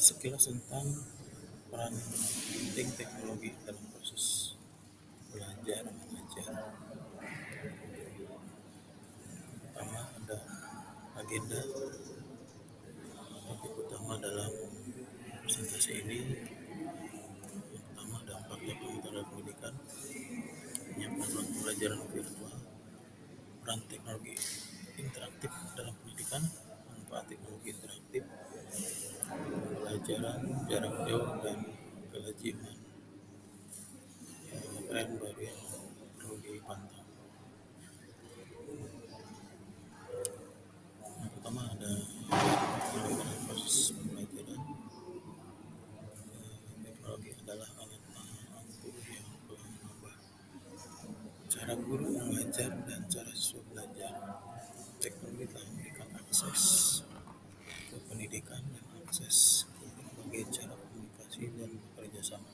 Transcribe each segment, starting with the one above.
Sekilas tentang peran penting teknologi dalam proses belajar mengajar. Pertama ada agenda. Topik utama dalam presentasi ini yang pertama dampak teknologi terhadap pendidikan, menyiapkan ruang pembelajaran virtual, peran teknologi interaktif dalam pendidikan, manfaat teknologi interaktif, pembelajaran jarak jauh dan kelajiman, tren baru yang perlu dipantau. Yang pertama ada dalam proses pembelajaran. Teknologi adalah alat bantu yang mengubah cara guru mengajar dan cara siswa belajar. Teknologi telah memberikan akses ke pendidikan dan akses ke berbagai cara komunikasi dan bekerja sama.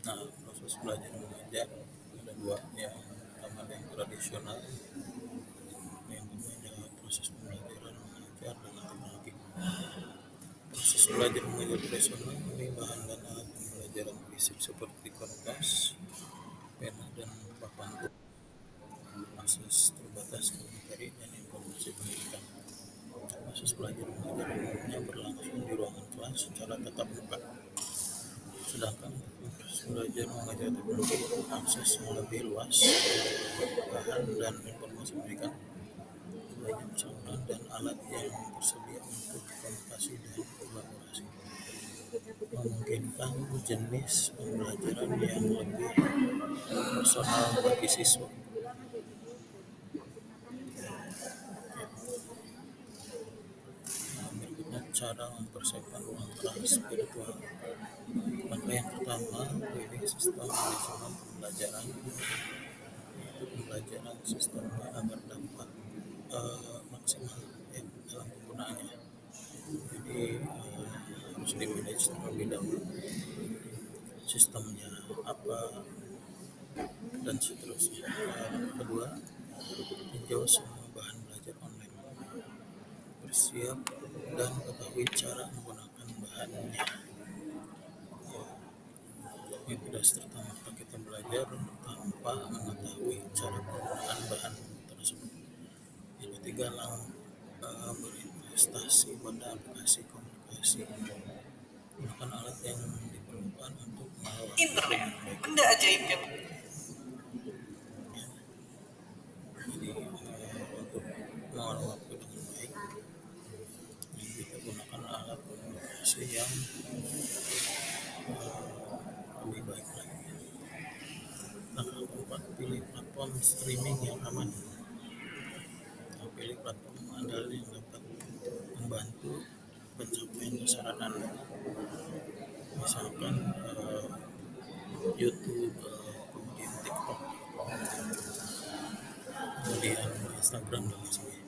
Nah, proses belajar mengajar ada dua, yang pertama yang tradisional, yang kedua adalah proses pembelajaran mengajar dengan teknologi. Proses belajar mengajar tradisional ini bahan dan alat pembelajaran fisik seperti kertas, pena, dan papan tulis. Akses terbatas ke materi dan informasi pendidikan. Proses belajar mengajar umumnya berlangsung di ruangan kelas secara tatap muka. Sedangkan untuk proses belajar mengajar teknologi akses yang lebih luas, bahan dan informasi pendidikan, banyak saluran dan alat yang tersedia untuk komunikasi dan kolaborasi, memungkinkan jenis pembelajaran yang lebih personal bagi siswa. Berikutnya cara mempersiapkan ruang kelas virtual. Maka yang pertama, pilih sistem manajemen pembelajaran, yaitu pembelajaran sistemnya agar dapat maksimal dalam penggunaannya. Jadi harus di-manage terlebih dahulu sistemnya apa dan seterusnya. Kedua, tinjau semua bahan belajar online. Bersiap dan ketahui cara menggunakan bahannya. Yang tidak serta-merta kita belajar tanpa mengetahui cara penggunaan bahan tersebut. Yang ketiga, berinvestasi pada aplikasi komunikasi. Gunakan alat yang diperlukan untuk mengelola internet. Benda ajaib yang Jadi untuk mengelola waktu dengan baik, kita gunakan alat komunikasi yang lebih baik lagi. Langkah keempat, pilih platform streaming yang aman. Pilih platform andalan yang dapat membantu pencapaian sasaran Anda. Misalkan YouTube, kemudian TikTok, kemudian Instagram dan lain sebagainya.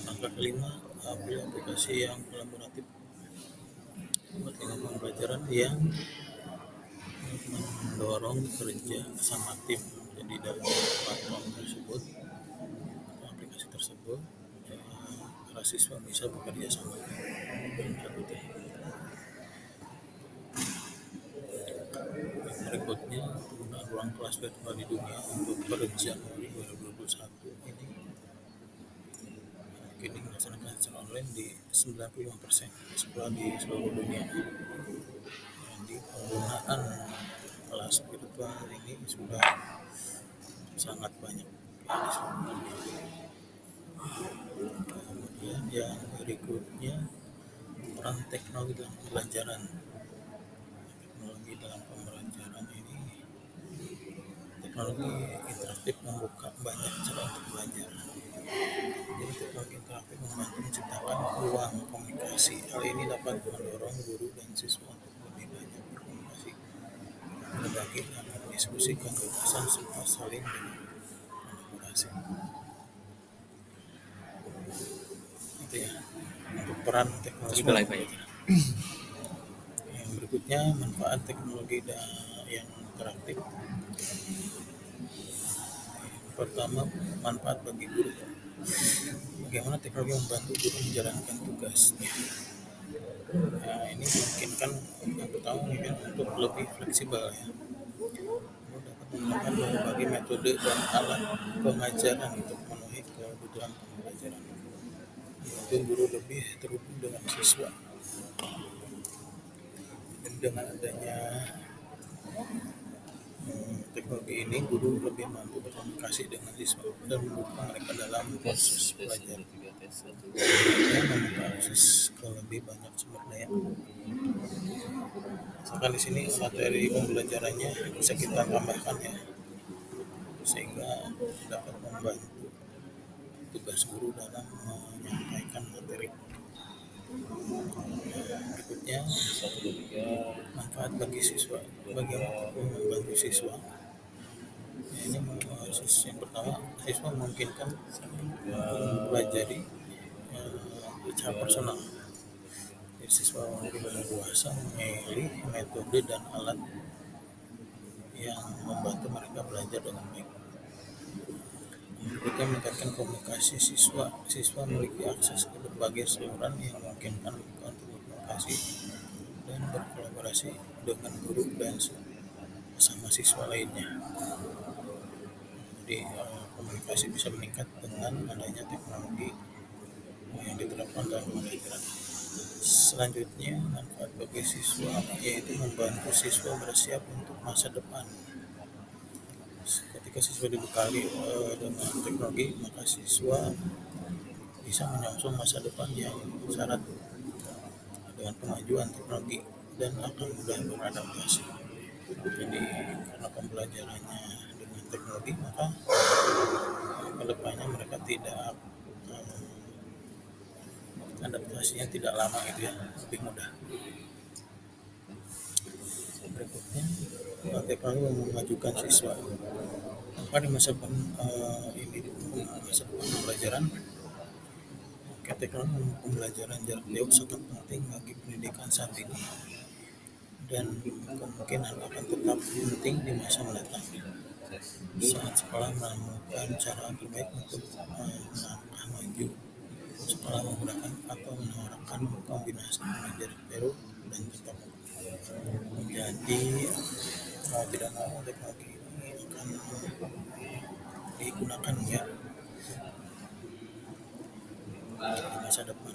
Langkah kelima, pilih aplikasi yang kolaboratif. Buat pembelajaran yang mendorong kerja sama tim. Jadi dalam platform tersebut atau aplikasi tersebut, para siswa bisa bekerja sama dalam satu tim. Berikutnya, penggunaan ruang kelas virtual di dunia untuk per Januari 2021 ini kini melaksanakan secara online di 95% sekolah di seluruh dunia. Jadi penggunaan kelas virtual ini sudah sangat banyak di seluruh dunia. Kemudian yang berikutnya, peran teknologi dalam pembelajaran. Teknologi dalam pembelajaran ini, teknologi interaktif membuka banyak cara untuk belajar. Jadi teknologi interaktif membantu menciptakan ruang komunikasi. Hal ini dapat mendorong guru dan siswa untuk lebih banyak berkomunikasi, berbagi dan mendiskusikan gagasan serta saling berkolaborasi. Itu ya untuk peran teknologi dalam pembelajaran. Yang berikutnya, manfaat teknologi yang interaktif. Pertama, manfaat bagi guru. Bagaimana teknologi membantu guru menjalankan tugasnya. Nah, ini memungkinkan yang pertama mungkin untuk lebih fleksibel ya. Guru dapat menggunakan berbagai metode dan alat pengajaran untuk memenuhi kebutuhan pembelajaran. Membantu guru lebih terhubung dengan siswa. Dan dengan adanya teknologi ini, guru lebih mampu berkomunikasi dengan siswa dan mendukung mereka dalam proses belajar. Dan membuka akses ke lebih banyak sumber daya. Misalkan di sini materi pembelajarannya bisa kita tambahkan ya, sehingga dapat membantu tugas guru dalam menyampaikan materi. Berikutnya, manfaat bagi siswa. Bagaimana membantu siswa? Ya, ini yang pertama, siswa memungkinkan mempelajari secara personal. Jadi, siswa lebih leluasa memilih metode dan alat yang membantu mereka belajar dengan baik. Berikutnya, meningkatkan komunikasi siswa. Siswa memiliki akses ke berbagai saluran yang memungkinkan mereka untuk berkomunikasi dan berkolaborasi dengan guru dan sama siswa lainnya. Jadi komunikasi bisa meningkat dengan adanya teknologi yang diterapkan dalam pembelajaran. Selanjutnya, manfaat bagi siswa yaitu membantu siswa bersiap untuk masa depan. Ketika siswa dibekali dengan teknologi, maka siswa bisa menyongsong masa depan yang syarat dengan kemajuan teknologi dan akan mudah beradaptasi. Jadi karena pembelajarannya dengan teknologi, maka kedepannya mereka tidak adaptasinya tidak lama gitu ya, lebih mudah. Berikutnya, teknologi memajukan siswa. Maka di masa depan pembelajaran, teknologi pembelajaran jarak jauh sangat penting bagi pendidikan saat ini dan kemungkinan akan tetap penting di masa mendatang saat sekolah menemukan cara terbaik untuk melangkah maju. Sekolah menggunakan atau menawarkan kombinasi jarak jauh dan tetap muka. Jadi mau tidak mau teknologi ini akan digunakan ya di masa depan.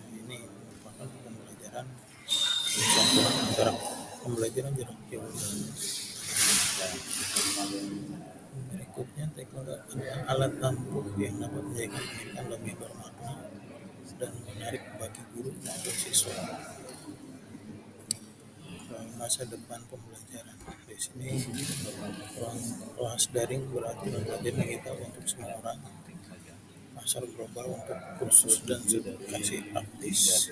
Ini merupakan pembelajaran antara pembelajaran jarak jauh. Berikutnya, teknologi alat lampu yang dapat menjadikan pendidikan lebih bermakna dan menarik bagi guru maupun siswa. Masa depan pembelajaran di sini, ruang kelas daring berarti belajar digital untuk semua orang, pasar global untuk kursus dan sertifikasi praktis,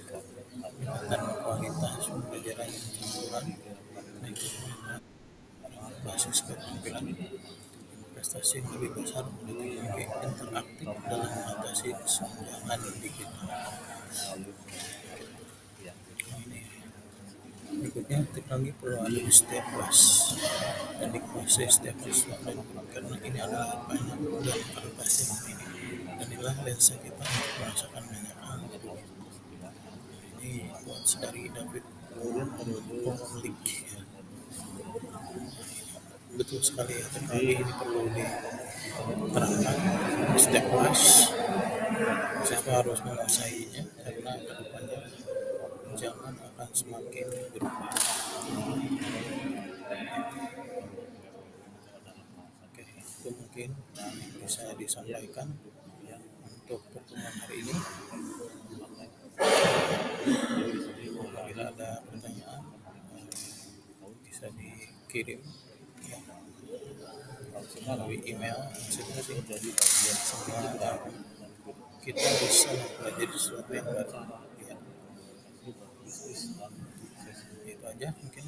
peningkatan kualitas pembelajaran yang campuran, basis keterampilan, investasi yang lebih besar pada teknologi interaktif dalam mengatasi kesenjangan digital. Berikutnya, teknologi perlu ada di setiap kelas dan dikuasai setiap siswa, dan karena ini adalah banyak dan adaptasi ini, dan inilah lensa kita untuk merasakan banyak hal. Ini quotes dari David Pomlik. Betul sekali ya, teknologi ini perlu diterapkan di setiap kelas. Siswa harus menguasainya karena kedepannya zaman akan semakin berubah. Oke, itu mungkin yang bisa disampaikan untuk pertemuan hari ini. Bila ada pertanyaan bisa dikirim ya, melalui email masing-masing. Semoga kita bisa mempelajari sesuatu yang baru ya. Itu aja mungkin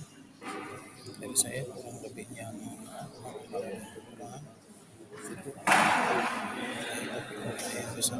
dari saya, kurang lebihnya mohon maaf kalau ada kekurangan. Itu topik yang bisa